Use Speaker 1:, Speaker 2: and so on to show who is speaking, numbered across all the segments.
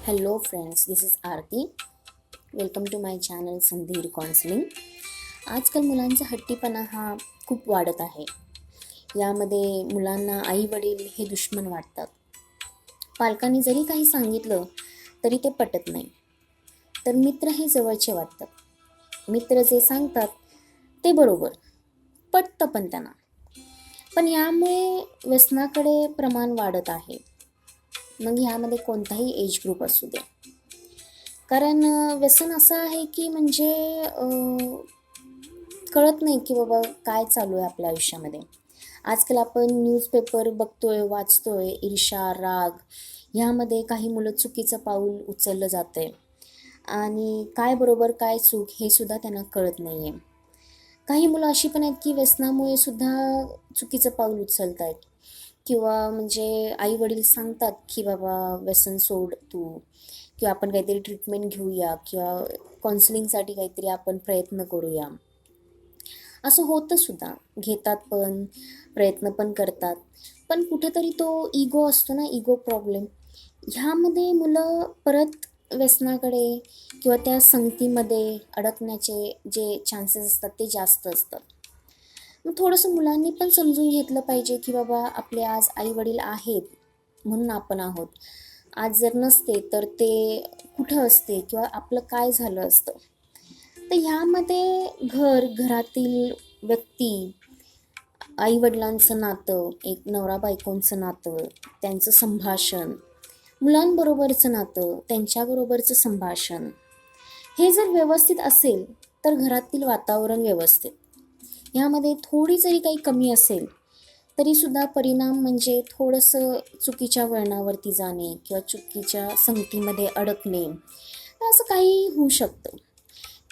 Speaker 1: Hello friends, this is Aarti. Welcome to my channel Sandhir counselling. आजकाल मुलांचा हट्टीपणा हा खूप वाढत आहे. यामध्ये मुलांना आई वडील हे दुश्मन वाटतात. पालकांनी जरी काही सांगितलं तरी ते पटत नाही. तर मित्र हे जवळचे वाटतात. मित्र जे सांगतात ते बरोबर पटतं पण त्यांना. पण यामुळे व्यसनाकडे प्रमाण वाढत आहे. मग ह्यामध्ये कोणताही एज ग्रुप असू दे. कारण व्यसन असं आहे की म्हणजे कळत नाही की बाबा काय चालू आहे आपल्या आयुष्यामध्ये. आजकाल आपण न्यूजपेपर बघतोय, वाचतोय, ईर्ष्या, राग ह्यामध्ये काही मुलं चुकीचं पाऊल उचललं जातंय आणि काय बरोबर काय चूक हे सुद्धा त्यांना कळत नाही आहे. काही मुलं अशी पण आहेत की व्यसनामुळे सुद्धा चुकीचं पाऊल उचलत आहेत किंवा म्हणजे आई वडील सांगतात की बाबा व्यसन सोड तू, किंवा आपण काहीतरी ट्रीटमेंट घेऊया किंवा काउन्सिलिंगसाठी काहीतरी आपण प्रयत्न करूया. असं होतं सुद्धा, घेतात पण, प्रयत्न पण करतात. पण कुठेतरी तो इगो असतो ना, इगो प्रॉब्लेम, ह्यामध्ये मुलं परत व्यसनाकडे किंवा त्या संगतीमध्ये अडकण्याचे जे चान्सेस असतात ते जास्त असतात. मग थोडंसं मुलांनी पण समजून घेतलं पाहिजे की बाबा आपले आज आई वडील आहेत म्हणून आपण आहोत. आज जर नसते तर ते कुठं असते किंवा आपलं काय झालं असतं. तर ह्यामध्ये घरातील व्यक्ती, आई वडिलांचं नातं, एक नवरा बायकोंचं नातं, त्यांचं संभाषण, मुलांबरोबरचं नातं, त्यांच्याबरोबरचं संभाषण, हे जर व्यवस्थित असेल तर घरातील वातावरण व्यवस्थित. ह्यामध्ये थोडी जरी काही कमी असेल तरीसुद्धा परिणाम म्हणजे थोडंसं चुकीच्या वळणावरती जाणे किंवा चुकीच्या संगतीमध्ये अडकणे, असं काही होऊ शकतं.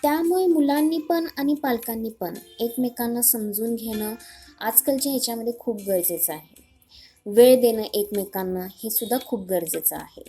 Speaker 1: त्यामुळे मुलांनी पण आणि पालकांनी पण एकमेकांना समजून घेणं आजकालच्या ह्याच्यामध्ये खूप गरजेचं आहे. वेळ देणं एकमेकांना हे सुद्धा खूप गरजेचं आहे.